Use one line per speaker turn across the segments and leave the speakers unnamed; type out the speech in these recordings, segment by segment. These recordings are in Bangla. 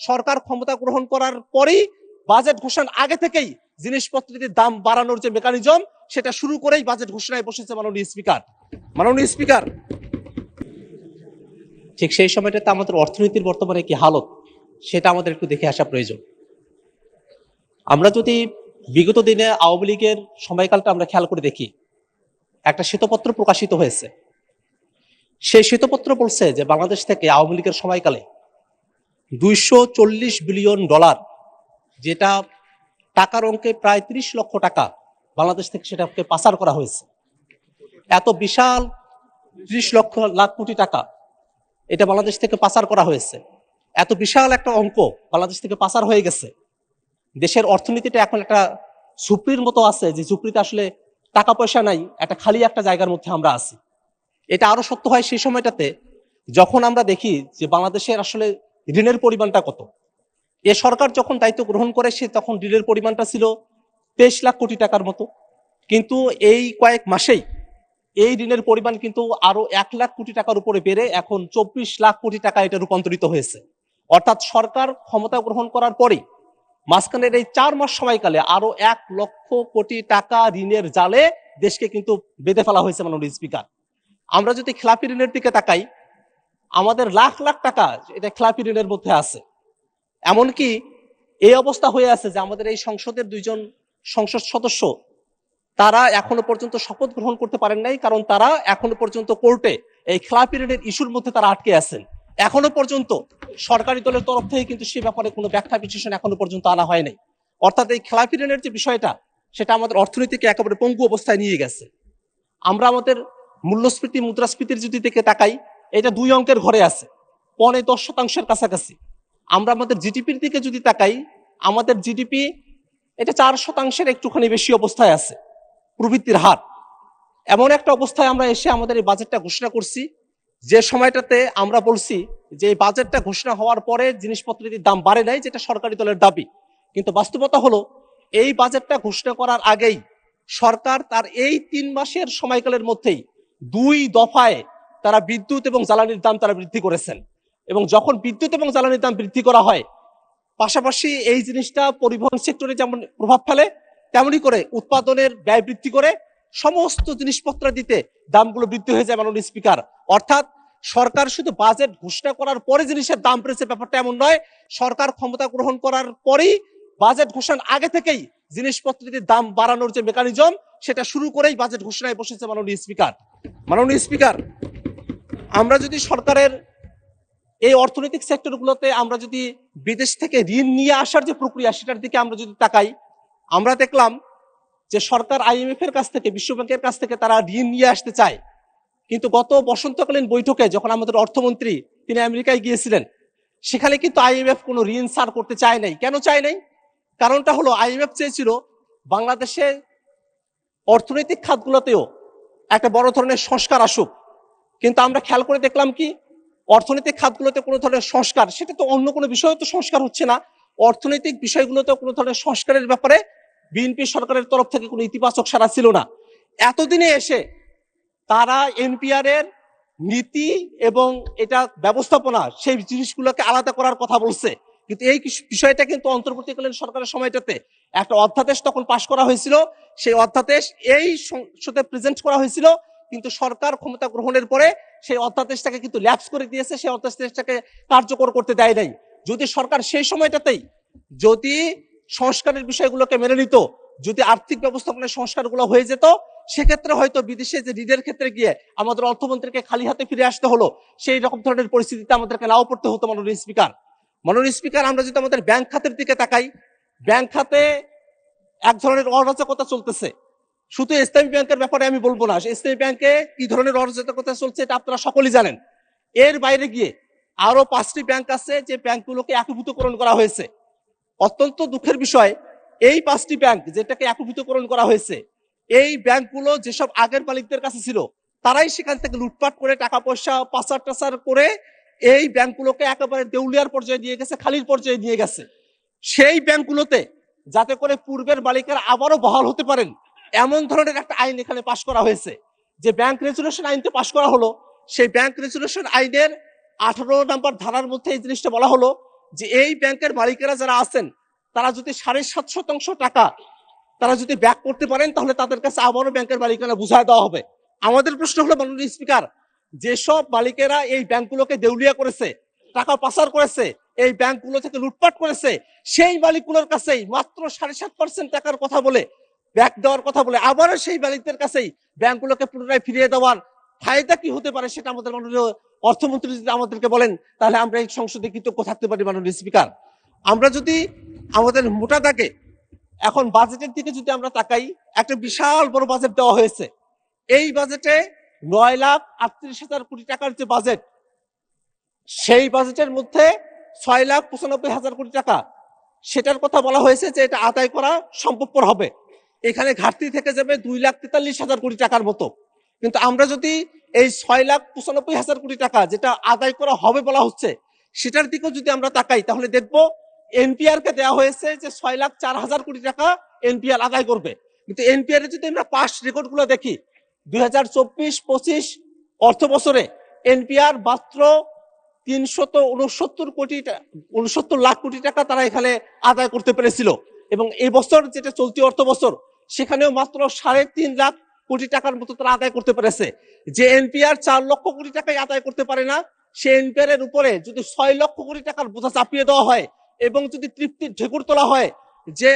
সরকার ক্ষমতা গ্রহণ করার পরেই বাজেট ঘোষণার আগে থেকেই জিনিসপত্রের দাম বাড়ানোর যে মেকানিজম সেটা শুরু করেই বাজেট ঘোষণায় বসেছে মাননীয় স্পিকার। মাননীয় স্পিকার, ঠিক সেই সময়টাতে আমাদের অর্থনীতির বর্তমানে কি হালত সেটা আমাদের একটু দেখে আসা প্রয়োজন। আমরা যদি বিগত দিনে আওয়ামী লীগের সময়কালটা আমরা খেয়াল করে দেখি, একটা শ্বেতপত্র প্রকাশিত হয়েছে। সেই শ্বেতপত্র বলছে যে বাংলাদেশ থেকে আওয়ামী লীগের সময়কালে 240 বিলিয়ন ডলার, যেটা টাকার অঙ্কে প্রায় 30 লক্ষ টাকা বাংলাদেশ থেকে সেটাকে পাচার করা হয়েছে। এত বিশাল 30 লাখ কোটি টাকা এটা বাংলাদেশ থেকে পাচার করা হয়েছে। এত বিশাল একটা অঙ্ক বাংলাদেশ থেকে পাচার হয়ে গেছে। দেশের অর্থনীতিটা এখন একটা ঝুপড়ির মতো আছে, যে ঝুপড়িতে আসলে টাকা পয়সা নাই, একটা খালি একটা জায়গার মধ্যে আমরা আছি। এটা আরো সত্য হয় সেই সময়টাতে যখন আমরা দেখি যে বাংলাদেশের আসলে ঋণের পরিমাণটা কত। এ সরকার যখন দায়িত্ব গ্রহণ করে সে তখন ঋণের পরিমাণটা ছিল 23 লাখ কোটি টাকার মতো, কিন্তু এই কয়েক মাসেই এই ঋণের পরিমাণ কিন্তু আরো 1 লাখ কোটি টাকার উপরে বেড়ে এখন 24 লাখ কোটি টাকা এটা রূপান্তরিত হয়েছে। অর্থাৎ সরকার ক্ষমতা গ্রহণ করার পরে মাঝখানের এই 4 মাস সময়কালে আরো 1 লক্ষ কোটি টাকা ঋণের জালে দেশকে কিন্তু বেঁধে ফেলা হয়েছে মাননীয় স্পিকার। আমরা যদি খেলাপি ঋণের দিকে তাকাই, আমাদের লাখ লাখ টাকা এটা খেলাপি ঋণের মধ্যে আছে। এমনকি এই অবস্থা হয়ে আছে যে আমাদের এই সংসদের 2 জন সংসদ সদস্য তারা এখনো পর্যন্ত শপথ গ্রহণ করতে পারেন নাই, কারণ তারা এখনো পর্যন্ত কোর্টে এই খেলাপি ঋণের ইস্যুর মধ্যে তারা আটকে আছেন। এখনো পর্যন্ত সরকারি দলের তরফ থেকে কিন্তু সে ব্যাপারে কোনো ব্যাখ্যা বিশ্লেষণ এখনো পর্যন্ত আনা হয় নাই। অর্থাৎ এই খেলাপি ঋণের যে বিষয়টা সেটা আমাদের অর্থনীতিকে একেবারে পঙ্গু অবস্থায় নিয়ে গেছে। আমরা আমাদের মূল্যস্ফীতি মুদ্রাস্ফীতির যদি দিকে তাকাই, এটা 2 অঙ্কের ঘরে আছে, 10% কাছাকাছি। আমরা আমাদের জিডিপির দিকে যদি তাকাই, আমাদের জিডিপি এটা 4% একটুখানি বেশি অবস্থায় আছে প্রবৃদ্ধির হার। এমন একটা অবস্থায় আমরা এসে আমাদের এই বাজেটটা ঘোষণা করছি, যে সময়টাতে আমরা বলছি যে এই বাজেটটা ঘোষণা হওয়ার পরে জিনিসপত্রের দাম বাড়ে নাই, যেটা সরকারি দলের দাবি। কিন্তু বাস্তবতা হলো এই বাজেটটা ঘোষণা করার আগেই সরকার তার এই 3 মাসের সময়কালের মধ্যেই 2 দফায় তারা বিদ্যুৎ এবং জ্বালানির দাম তারা বৃদ্ধি করেছেন। এবং যখন বিদ্যুৎ এবং জ্বালানির দাম বৃদ্ধি করা হয়, পাশাপাশি এই জিনিসটা পরিবহন সেক্টরে যেমন প্রভাব ফেলে, তেমনি করে উৎপাদনের ব্যয় বৃদ্ধি করে সমস্ত জিনিসপত্র দিতে দামগুলো বৃদ্ধি হয়ে যায় মাননীয় স্পিকার। অর্থাৎ সরকার শুধু বাজেট ঘোষণা করার পরে জিনিসের দাম বেড়েছে ব্যাপারটা এমন নয়, সরকার ক্ষমতা গ্রহণ করার পরেই বাজেট ঘোষণার আগে থেকেই জিনিসপত্রের দাম বাড়ানোর যে মেকানিজম সেটা শুরু করেই বাজেট ঘোষণায় বসেছে মাননীয় স্পিকার। মাননীয় স্পিকার, আমরা যদি সরকারের এই অর্থনৈতিক সেক্টরগুলোতে আমরা যদি বিদেশ থেকে ঋণ নিয়ে আসার যে প্রক্রিয়া সেটার দিকে আমরা যদি তাকাই, আমরা দেখলাম যে সরকার আইএমএফ এর কাছ থেকে, বিশ্ব ব্যাংকের কাছ থেকে তারা ঋণ নিয়ে আসতে চায়। কিন্তু গত বসন্তকালীন বৈঠকে যখন আমাদের অর্থমন্ত্রী তিনি আমেরিকায় গিয়েছিলেন, সেখানে কিন্তু আইএমএফ কোনো ঋণ ছাড় করতে চায় নাই। কেন চায় নাই? কারণটা হলো আইএমএফ চেয়েছিল বাংলাদেশে অর্থনৈতিক খাতগুলোতেও একটা বড় ধরনের সংস্কার আসুক। কিন্তু আমরা খেয়াল করে দেখলাম কি, অর্থনৈতিক খাতগুলোতে কোনো ধরনের সংস্কার, সেটা তো অন্য কোনো বিষয়ে তো সংস্কার হচ্ছে না, অর্থনৈতিক বিষয়গুলোতে কোনো ধরনের সংস্কারের ব্যাপারে বিএনপি সরকারের তরফ থেকে কোনো ইতিবাচক সাড়া ছিল না। এতদিনে এসে তারা এনপিআর এর নীতি এবং এটা ব্যবস্থাপনা সেই জিনিসগুলোকে আলাদা করার কথা বলছে। কিন্তু এই বিষয়টা কিন্তু অন্তর্বর্তীকালীন সরকারের সময়টাতে একটা অধ্যাদেশ তখন পাশ করা হয়েছিল, সেই অধ্যাদেশ এই সংসদে প্রেজেন্ট করা হয়েছিল, কিন্তু সরকার ক্ষমতা গ্রহণের পরে সেই অধ্যাদেশটাকে কিন্তু ল্যাপস করে দিয়েছে, সেই অধ্যাদেশটাকে কার্যকর করতে দেয় নাই। যদি সরকার সেই সময়টাতেই যদি সংস্কারের বিষয়গুলোকে মেনে নিত, যদি আর্থিক ব্যবস্থাপনার সংস্কারগুলো হয়ে যেত, সেক্ষেত্রে হয়তো বিদেশে যে ঋণের ক্ষেত্রে গিয়ে আমাদের অর্থমন্ত্রীকে খালি হাতে ফিরে আসতে হলো, সেই রকম ধরনের পরিস্থিতিতে আমাদেরকে নাও পড়তে হতো মাননীয় স্পিকার। মাননীয় স্পিকার, আমরা যদি আমাদের ব্যাংক খাতের দিকে তাকাই, ব্যাংক খাতে এক ধরনের অরাজকতা চলতেছে। শুধু ইসলামী ব্যাংকের ব্যাপারে আমি বলবো না, ইসলামী ব্যাংকে কি ধরনের অরাজকতা চলছে এটা আপনারা সকলেই জানেন। এর বাইরে গিয়ে আরো 5টি ব্যাংক আছে যে ব্যাংকগুলোকে একীভূতকরণ করা হয়েছে। অত্যন্ত দুঃখের বিষয়, এই 5টি ব্যাংক যেটাকে একীভূতকরণ করা হয়েছে, এই ব্যাংকগুলো যেসব আগের মালিকদের কাছে ছিল তারাই সেখান থেকে লুটপাট করে টাকা পয়সা পাচার টাচার করে এই ব্যাংকগুলোকে একেবারে দেউলিয়ার পর্যায়ে নিয়ে গেছে, খালির পর্যায়ে নিয়ে গেছে। সেই ব্যাংকগুলোতে যাতে করে পূর্বের মালিকেরা আবারও বহাল হতে পারেন এমন ধরনের একটা আইন এখানে পাশ করা হয়েছে। যে ব্যাংক রেজুলেশন আইনটা পাশ করা হলো, সেই ব্যাংক রেজুলেশন আইনের 18 নম্বর ধারার মধ্যে এই জিনিসটা বলা হলো যে এই ব্যাংকের মালিকেরা যারা আছেন তারা যদি 7.5% টাকা তারা যদি ব্যাক করতে পারেন তাহলে তাদের কাছে আবারও ব্যাংকের মালিকানা বুঝায় দেওয়া হবে। আমাদের প্রশ্ন হলো মাননীয় স্পিকার, যেসব মালিকেরা এই ব্যাংকগুলোকে দেউলিয়া করেছে, টাকা পাচার করেছে, এই ব্যাংকগুলো থেকে লুটপাট করেছে, সেই মালিকগুলোর কাছেই মাত্র 7.5% টাকার কথা বলে ব্যাক দেওয়ার কথা বলে আবারও সেই মালিকদের কাছেই ব্যাংকগুলোকে পুনরায় ফিরিয়ে দেওয়ার ফায়দা কি হতে পারে সেটা আমাদের মাননীয় অর্থমন্ত্রী যদি আমাদেরকে বলেন তাহলে আমরা এই সংসদে কৃতজ্ঞ থাকতে পারি। মাননীয় স্পিকার, আমরা যদি আমাদের মোটা দাগে এখন বাজেটের দিকে যদি আমরা তাকাই, একটা বিশাল বড় বাজেট দেওয়া হয়েছে। এই বাজেটে 9,38,000 কোটি টাকার যে বাজেট, সেই বাজেটের মধ্যে 6,95,000 কোটি টাকা সেটার কথা বলা হয়েছে যে এটা আদায় করা সম্ভবপর হবে। এখানে ঘাটতি থেকে যাবে 2,43,000 কোটি টাকার মতো। কিন্তু আমরা যদি এই 6,95,000 কোটি টাকা যেটা আদায় করা হবে বলা হচ্ছে সেটার দিকেও যদি আমরা তাকাই তাহলে দেখবো এনপিআর কে দেওয়া হয়েছে যে 6,04,000 কোটি টাকা এনপিআর আদায় করবে। কিন্তু এনপিআর এর যদি আমরা পাস্ট রেকর্ড গুলো দেখি 2024-25 অর্থ বছরে এনপিআর মাত্র 369 লাখ কোটি টাকা তারা এখানে আদায় করতে পেরেছিল, এবং এই বছর যেটা চলতি অর্থ বছর সেখানেও মাত্র 3.5 লাখ কোটি টাকার মতো তারা আদায় করতে পেরেছে। যে এনপিআর 4 লক্ষ কোটি টাকায় আদায় করতে পারে না, সে এনপিআর এর উপরে যদি 6 লক্ষ কোটি টাকার বোঝা চাপিয়ে দেওয়া হয় এবং যদি তৃপ্তির ঢেকুর তোলা হয় যে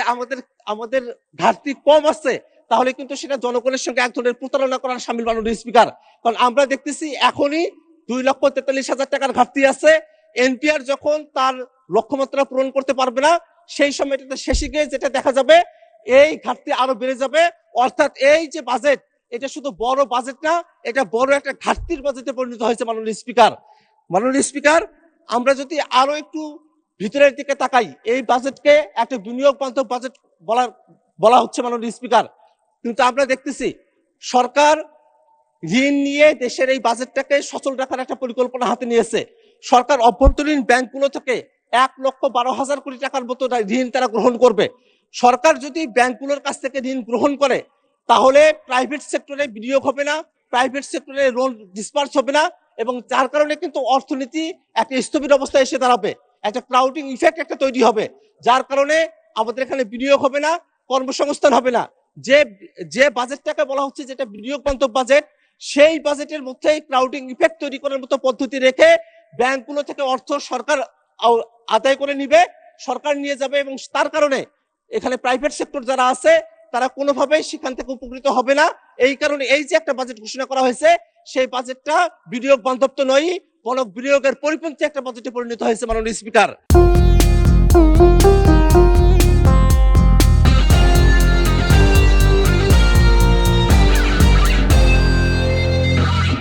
আমাদের ঘাটতি কম আছে, তাহলে কিন্তু সেটা জনগণের সঙ্গে এক ধরনের প্রতারণা করার শামিল। মাননীয় স্পিকার, কারণ আমরা দেখতেছি এখনই 2,43,000 টাকার ঘাটতি আছে। এনপিআর যখন তার লক্ষ্যমাত্রা পূরণ করতে পারবে না সেই সময় এটাতে শেষে গিয়ে যেটা দেখা যাবে এই ঘাটতি আরো বেড়ে যাবে। অর্থাৎ এই যে বাজেট, এটা শুধু বড় বাজেট না, এটা বড় একটা ঘাটতির বাজেটে পরিণত হয়েছে। মাননীয় স্পিকার, আমরা যদি আরো একটু ভিতরের দিকে তাকাই, এই বাজেটকে একটা বিনিয়োগ বান্ধব বাজেট বলা হচ্ছে মাননীয় স্পিকার, কিন্তু আমরা দেখতেছি সরকার ঋণ নিয়ে দেশের এই বাজেটটাকে সচল রাখার একটা পরিকল্পনা হাতে নিয়েছে। সরকার অভ্যন্তরীণ ব্যাংকগুলো থেকে 1,12,000 কোটি টাকার মতো ঋণ তারা গ্রহণ করবে। সরকার যদি ব্যাংকগুলোর কাছ থেকে ঋণ গ্রহণ করে তাহলে প্রাইভেট সেক্টরে বিনিয়োগ হবে না, প্রাইভেট সেক্টরে লোন ডিসপার্স হবে না, এবং যার কারণে কিন্তু অর্থনীতি একটা স্থবির অবস্থায় এসে দাঁড়াবে, একটা ক্রাউডিং ইফেক্ট একটা তৈরি হবে, যার কারণে আমাদের এখানে বিনিয়োগ হবে না, কর্মসংস্থান হবে না। যে বাজেটটাকে বলা হচ্ছে যেটা বিনিয়োগ বান্ধব বাজেট, সেই বাজেটের মধ্যে ক্রাউডিং ইফেক্ট তৈরি করার মতো পদ্ধতি রেখে ব্যাংকগুলো থেকে অর্থ সরকার আদায় করে নিবে, সরকার নিয়ে যাবে, এবং তার কারণে এখানে প্রাইভেট সেক্টর যারা আছে তারা কোনোভাবেই সেখান থেকে উপকৃত হবে না। এই কারণে এই যে একটা বাজেট ঘোষণা করা হয়েছে সেই বাজেটটা বিনিয়োগ বান্ধব তো নয়, বরং বিনিয়োগের পরিপন্থী একটা বাজেটে পরিণত হয়েছে। মাননীয় স্পিকার।